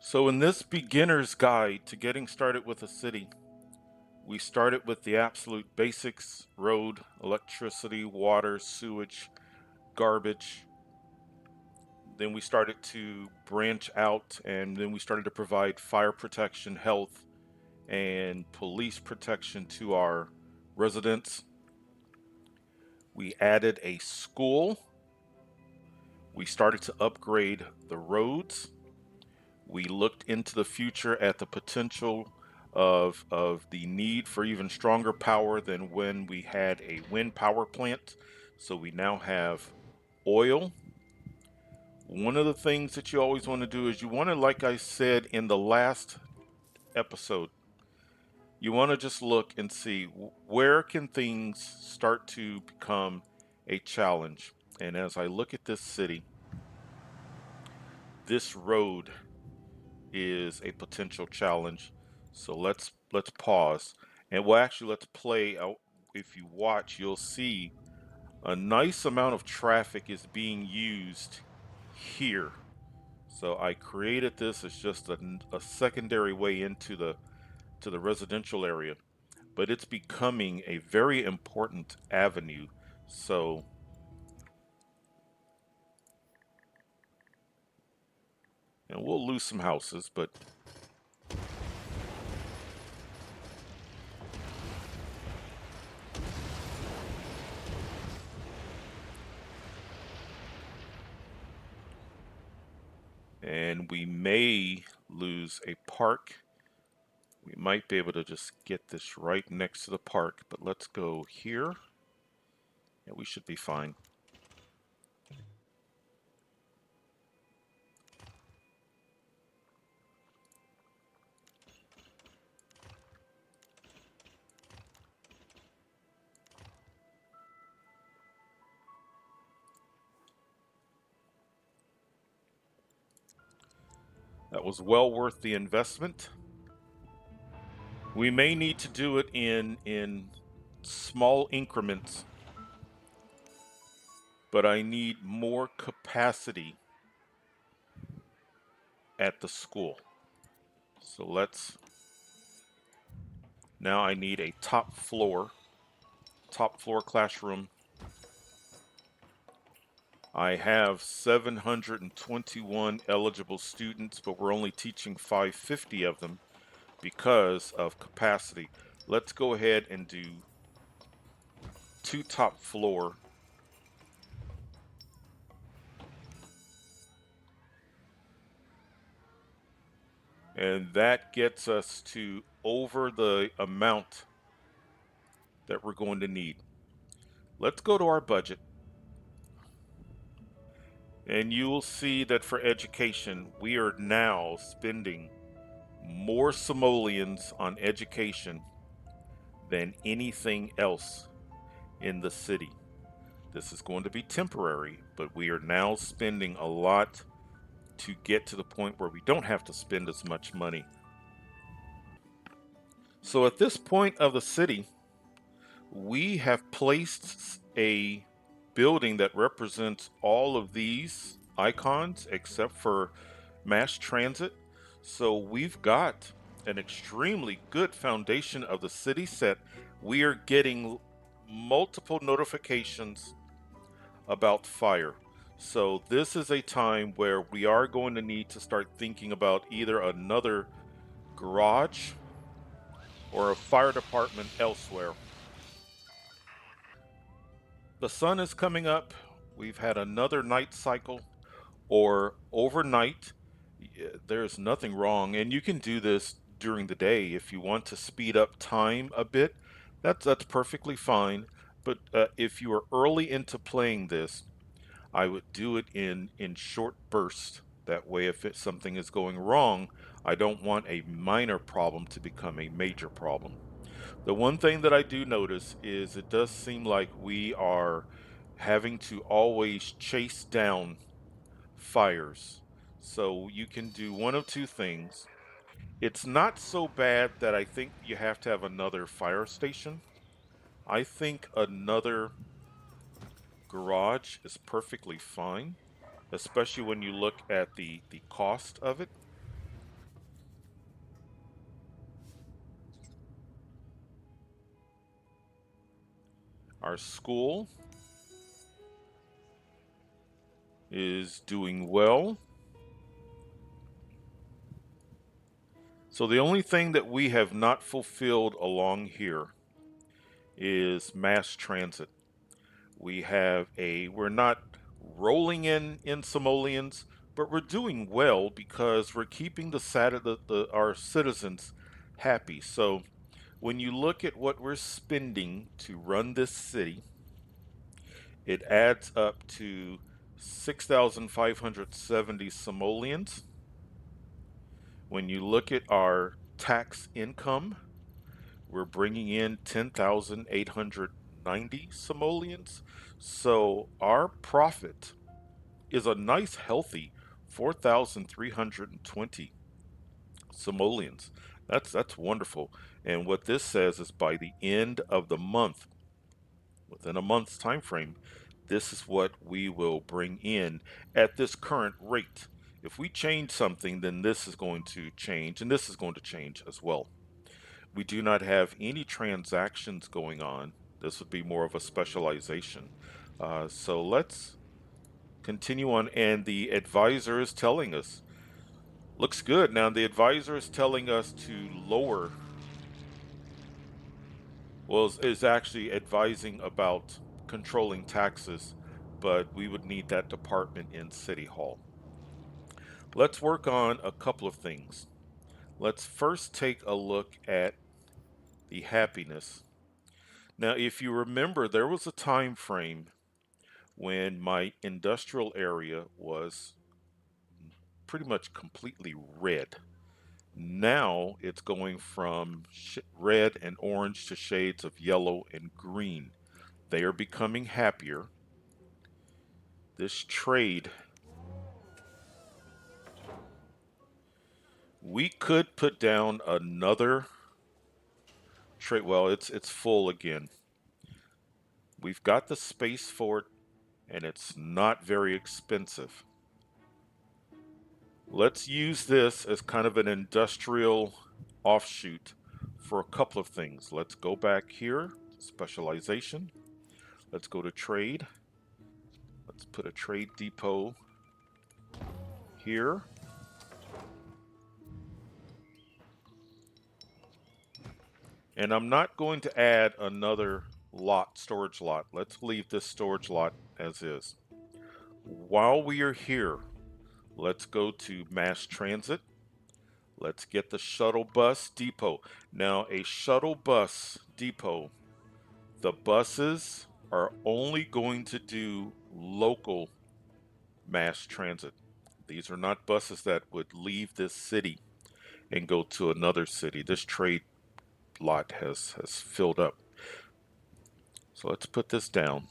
So in this beginner's guide to getting started with a city, we started with the absolute basics: road, electricity, water, sewage, garbage. Then we started to branch out, and then we started to provide fire protection, health, and police protection to our residents. We added a school. We started to upgrade the roads. We looked into the future at the potential of the need for even stronger power than when we had a wind power plant. So we now have oil. One of the things that you always want to do is you want to, like I said in the last episode, you want to just look and see where can things start to become a challenge. And as I look at this city, this road is a potential challenge. So let's pause, and well, actually let's play out. If you watch, you'll see a nice amount of traffic is being used here. So I created this as just a secondary way into the residential area, but it's becoming a very important avenue. So, and we'll lose some houses, but and we may lose a park. We might be able to just get this right next to the park, but let's go here. Yeah, we should be fine. That was well worth the investment. We may need to do it in small increments, but I need more capacity at the school. So let's, now I need a top floor classroom. I have 721 eligible students, but we're only teaching 550 of them because of capacity. Let's go ahead and do 2 top floor. And that gets us to over the amount that we're going to need. Let's go to our budget. And you will see that for education, we are now spending more simoleons on education than anything else in the city. This is going to be temporary, but we are now spending a lot to get to the point where we don't have to spend as much money. So at this point of the city, we have placed a building that represents all of these icons except for mass transit. So we've got an extremely good foundation of the city set. We are getting multiple notifications about fire. So this is a time where we are going to need to start thinking about either another garage or a fire department elsewhere. The sun is coming up. We've had another night cycle or overnight. There's nothing wrong, and you can do this during the day if you want to speed up time a bit. That's perfectly fine. But if you are early into playing this, I would do it in short bursts. That way, if something is going wrong, I don't want a minor problem to become a major problem. The one thing that I do notice is it does seem like we are having to always chase down fires. So you can do one of two things. It's not so bad that I think you have to have another fire station. I think another garage is perfectly fine, especially when you look at the cost of it. Our school is doing well. So the only thing that we have not fulfilled along here is mass transit. We're not rolling in simoleons, but we're doing well because we're keeping our citizens happy. So when you look at what we're spending to run this city, it adds up to 6,570 simoleons. When you look at our tax income, we're bringing in 10,890 simoleons. So our profit is a nice, healthy 4,320 simoleons. That's wonderful. And what this says is by the end of the month, within a month's time frame, this is what we will bring in at this current rate. If we change something, then this is going to change, and this is going to change as well. We do not have any transactions going on. This would be more of a specialization. So let's continue on. And the advisor is telling us, looks good. Now, the advisor is telling us to lower, well, is actually advising about controlling taxes, but we would need that department in City Hall. Let's work on a couple of things. Let's first take a look at the happiness. Now, if you remember, there was a time frame when my industrial area was pretty much completely red. Now it's going from red and orange to shades of yellow and green. They are becoming happier. This trade, we could put down another trade. Well, it's full again. We've got the space for it, and it's not very expensive. Let's use this as kind of an industrial offshoot for a couple of things. Let's go back here, specialization. Let's go to trade. Let's put a trade depot here. And I'm not going to add another storage lot. Let's leave this storage lot as is. While we are here, let's go to mass transit. Let's get the shuttle bus depot. Now, a shuttle bus depot, the buses are only going to do local mass transit. These are not buses that would leave this city and go to another city. This trade lot has filled up. So let's put this down.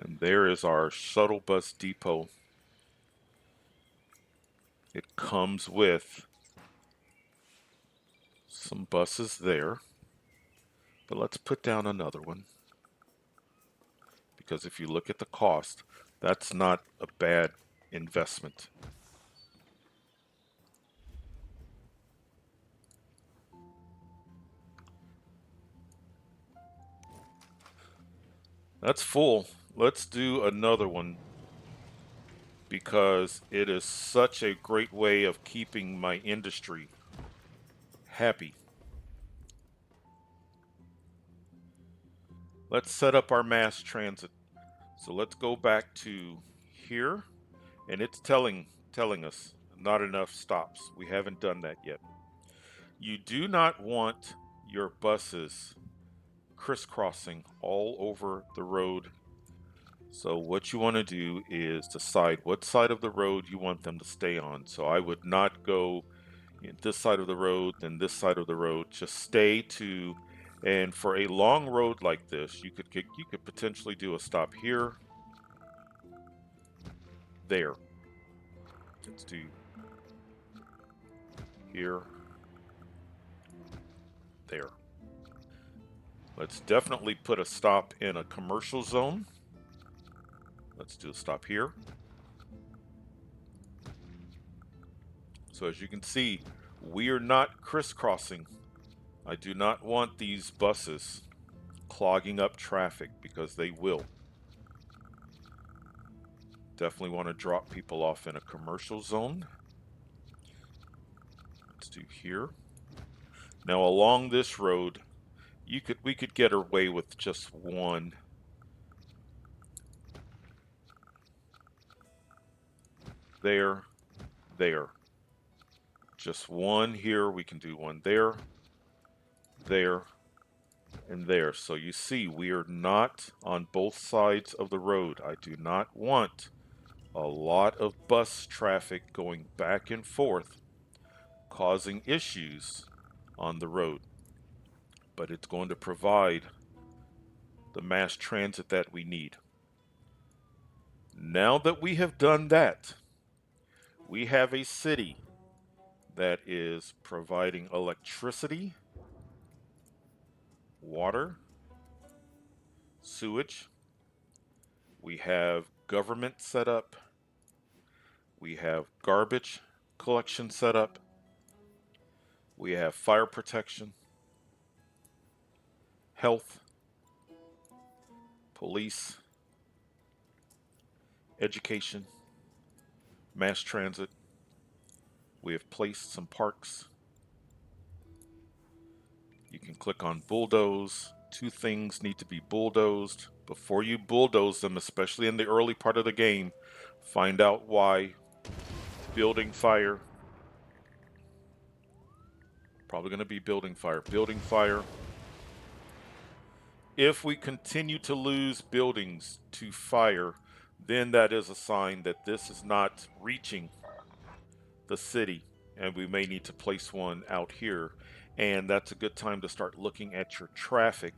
And there is our shuttle bus depot. It comes with some buses there. But let's put down another one. Because if you look at the cost, that's not a bad investment. That's full. Let's do another one because it is such a great way of keeping my industry happy. Let's set up our mass transit. So let's go back to here, and it's telling us not enough stops. We haven't done that yet. You do not want your buses crisscrossing all over the road. So what you want to do is decide what side of the road you want them to stay on. So I would not go this side of the road, then this side of the road. Just stay to, and for a long road like this, you could potentially do a stop here, there. Let's do here, there. Let's definitely put a stop in a commercial zone. Let's do a stop here. So as you can see, we are not crisscrossing. I do not want these buses clogging up traffic because they will. Definitely want to drop people off in a commercial zone. Let's do here. Now along this road, we could get away with just one. There, there. Just one here. We can do one there, there, and there. So you see, we are not on both sides of the road. I do not want a lot of bus traffic going back and forth, causing issues on the road. But it's going to provide the mass transit that we need. Now that we have done that, we have a city that is providing electricity, water, sewage. We have government set up. We have garbage collection set up. We have fire protection, health, police, education, mass transit. We have placed some parks. You can click on bulldoze. Two things need to be bulldozed. Before you bulldoze them, especially in the early part of the game, find out why. Building fire. Probably going to be building fire. Building fire. If we continue to lose buildings to fire, then that is a sign that this is not reaching the city, and we may need to place one out here. And that's a good time to start looking at your traffic.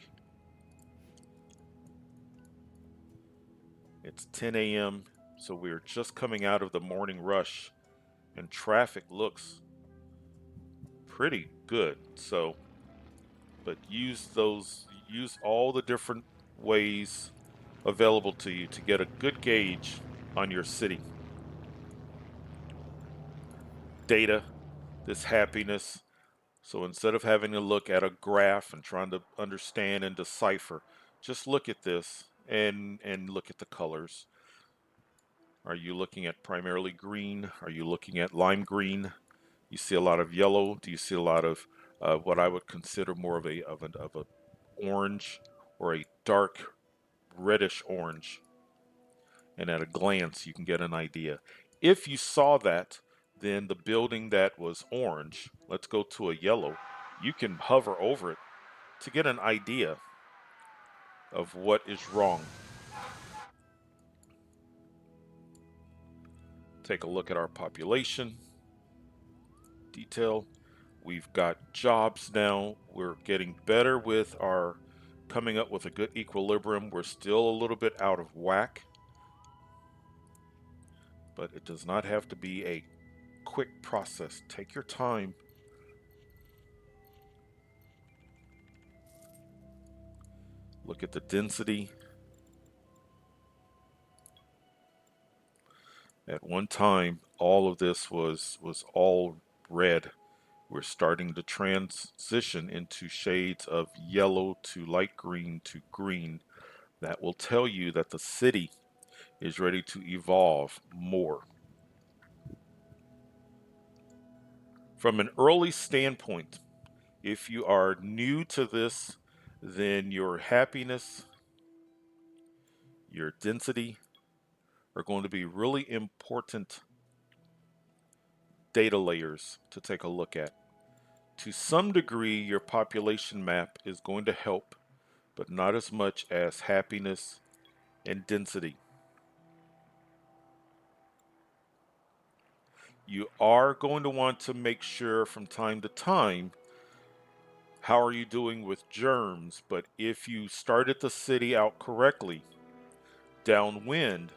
It's 10 a.m., so we're just coming out of the morning rush, and traffic looks pretty good. So, but use all the different ways available to you to get a good gauge on your city. Data, this happiness. So instead of having to look at a graph and trying to understand and decipher, just look at this and look at the colors. Are you looking at primarily green? Are you looking at lime green? You see a lot of yellow. Do you see a lot of what I would consider more of a orange or a dark reddish orange? And at a glance, you can get an idea. If you saw that, then the building that was orange, let's go to a yellow, you can hover over it to get an idea of what is wrong. Take a look at our population detail. We've got jobs now. We're getting better with our coming up with a good equilibrium. We're still a little bit out of whack, but it does not have to be a quick process. Take your time. Look at the density. At one time, all of this was all red. We're starting to transition into shades of yellow to light green to green. That will tell you that the city is ready to evolve more. From an early standpoint, if you are new to this, then your happiness, your density are going to be really important data layers to take a look at. To some degree, your population map is going to help, but not as much as happiness and density. You are going to want to make sure from time to time, how are you doing with germs? But if you started the city out correctly, downwind,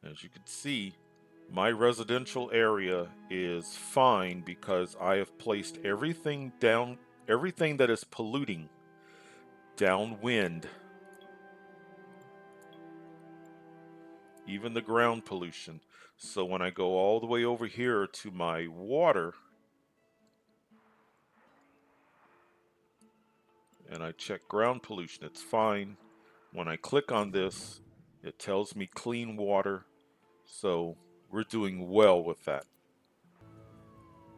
as you can see, my residential area is fine because I have placed everything that is polluting downwind. even the ground pollution. So when I go all the way over here to my water and I check ground pollution, it's fine. When I click on this, it tells me clean water. So we're doing well with that.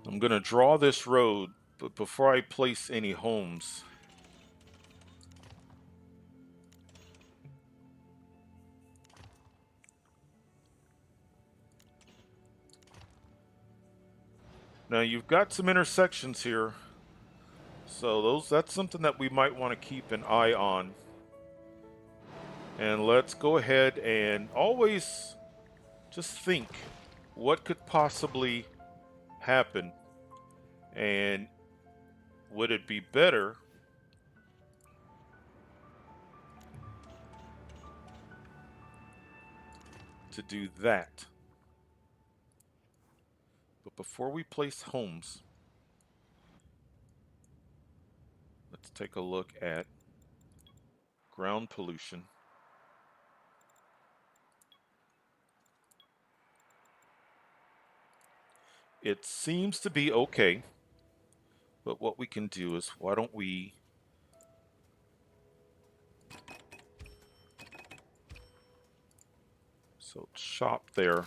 I'm going to draw this road, but before I place any homes, now you've got some intersections here. So that's something that we might want to keep an eye on. And let's go ahead and always just think what could possibly happen, and would it be better to do that? But before we place homes, let's take a look at ground pollution. It seems to be okay, but what we can do is, why don't we shop there.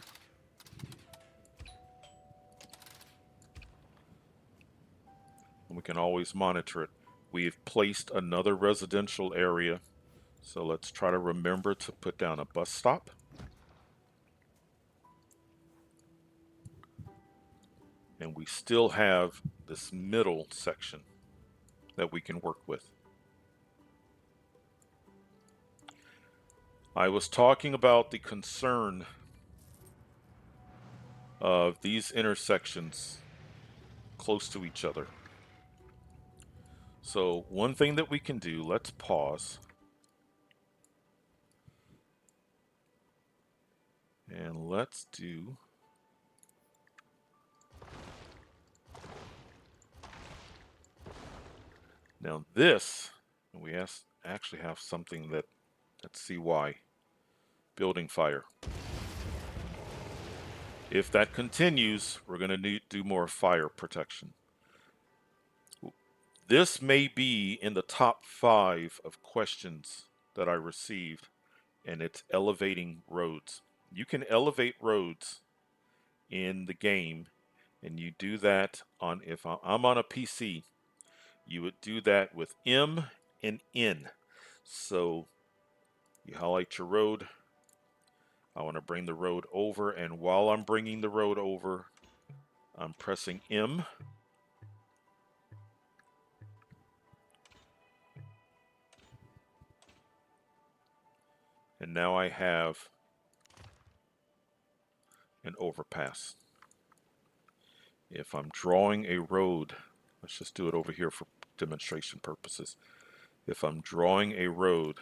And we can always monitor it. We've placed another residential area, so let's try to remember to put down a bus stop. And we still have this middle section that we can work with. I was talking about the concern of these intersections close to each other. So one thing that we can do, let's pause. And let's do now this, and we actually have something that, let's see why. Building fire. If that continues, we're going to need to do more fire protection. This may be in the top 5 of questions that I received, and it's elevating roads. You can elevate roads in the game, and you do that on, if I'm on a PC, you would do that with M and N. So you highlight your road. I want to bring the road over, and while I'm bringing the road over, I'm pressing M. And now I have an overpass. If I'm drawing a road, let's just do it over here for demonstration purposes. If I'm drawing a road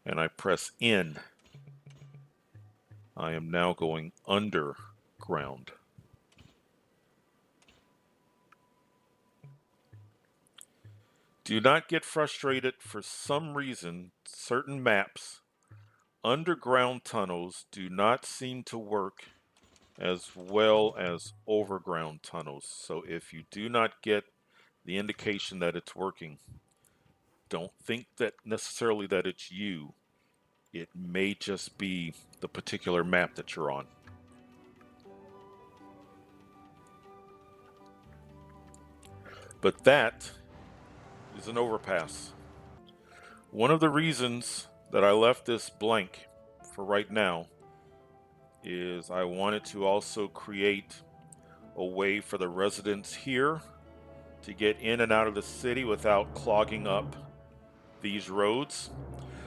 and I press N, I am now going underground. Do not get frustrated. For some reason, certain maps, underground tunnels do not seem to work as well as overground tunnels. So if you do not get the indication that it's working, don't think that necessarily that it's you. It may just be the particular map that you're on. But that is an overpass. One of the reasons that I left this blank for right now is I wanted to also create a way for the residents here to get in and out of the city without clogging up these roads.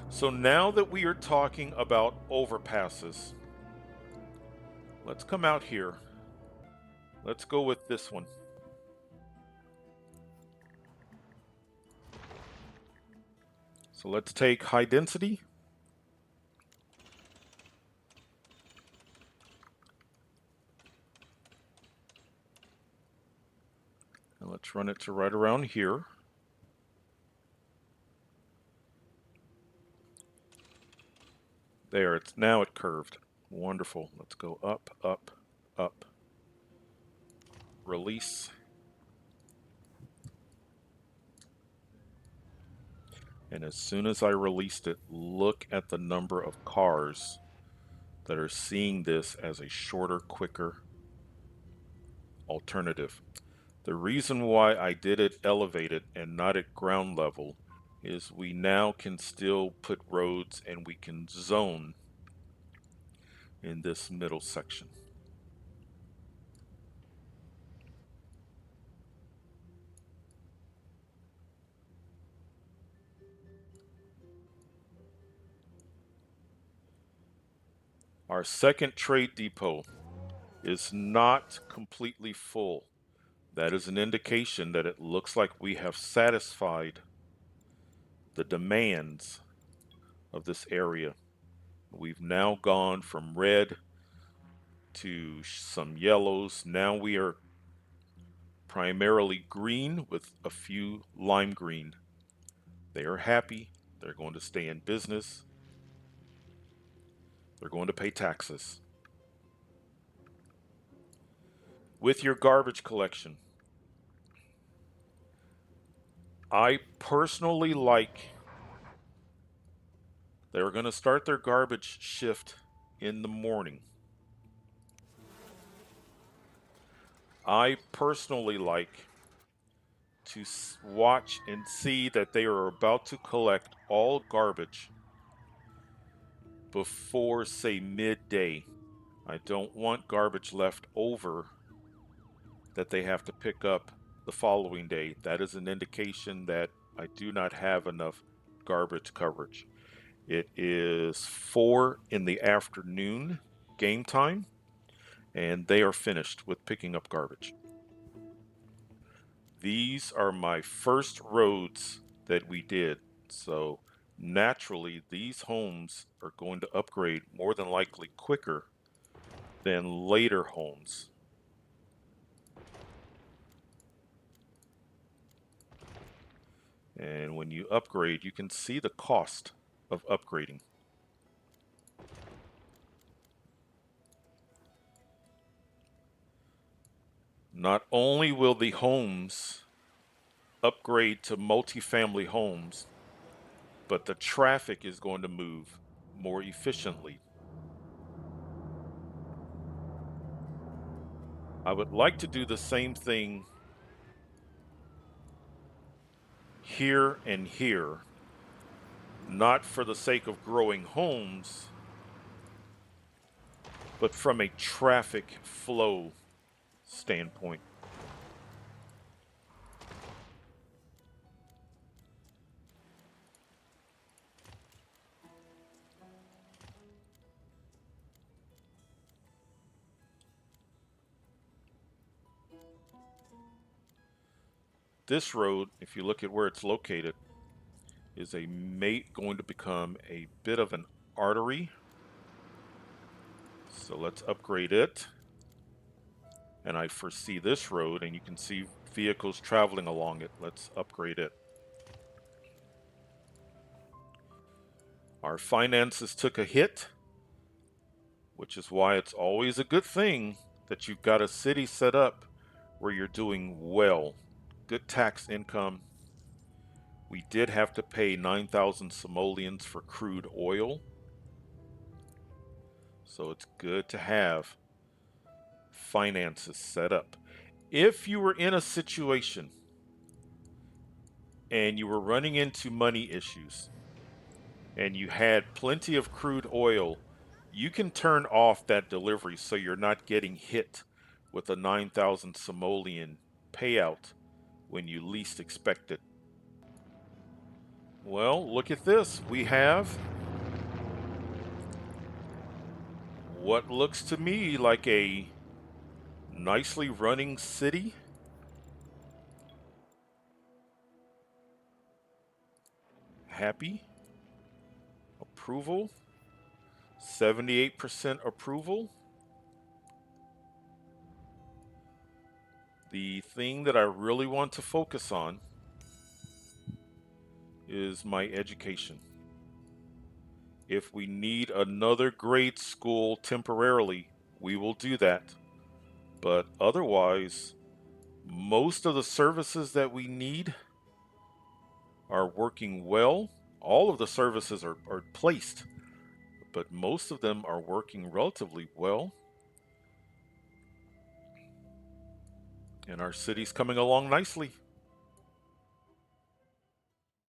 So now that we are talking about overpasses, let's come out here. Let's go with this one. So let's take high density. And let's run it to right around here. There, now it curved. Wonderful. Let's go up, up, up. Release. And as soon as I released it, look at the number of cars that are seeing this as a shorter, quicker alternative. The reason why I did it elevated and not at ground level is we now can still put roads and we can zone in this middle section. Our second trade depot is not completely full. That is an indication that it looks like we have satisfied the demands of this area. We've now gone from red to some yellows. Now we are primarily green with a few lime green. They are happy. They're going to stay in business. They're going to pay taxes. With your garbage collection, I personally like they're going to start their garbage shift in the morning. I personally like to watch and see that they are about to collect all garbage before, say, midday. I don't want garbage left over that they have to pick up the following day. That is an indication that I do not have enough garbage coverage. It is 4 in the afternoon game time, and they are finished with picking up garbage. These are my first roads that we did. So naturally, these homes are going to upgrade more than likely quicker than later homes. And when you upgrade, you can see the cost of upgrading. Not only will the homes upgrade to multifamily homes, but the traffic is going to move more efficiently. I would like to do the same thing here and here, not for the sake of growing homes, but from a traffic flow standpoint. This road, if you look at where it's located, is going to become a bit of an artery. So let's upgrade it. And I foresee this road, and you can see vehicles traveling along it. Let's upgrade it. Our finances took a hit, which is why it's always a good thing that you've got a city set up where you're doing well. Good tax income. We did have to pay 9,000 simoleons for crude oil. So it's good to have finances set up. If you were in a situation and you were running into money issues and you had plenty of crude oil, you can turn off that delivery so you're not getting hit with a 9,000 simoleon payout when you least expect it. Well, look at this. We have what looks to me like a nicely running city. Happy. Approval. 78% approval. The thing that I really want to focus on is my education. If we need another grade school temporarily, we will do that. But otherwise, most of the services that we need are working well. All of the services are placed, but most of them are working relatively well. And our city's coming along nicely.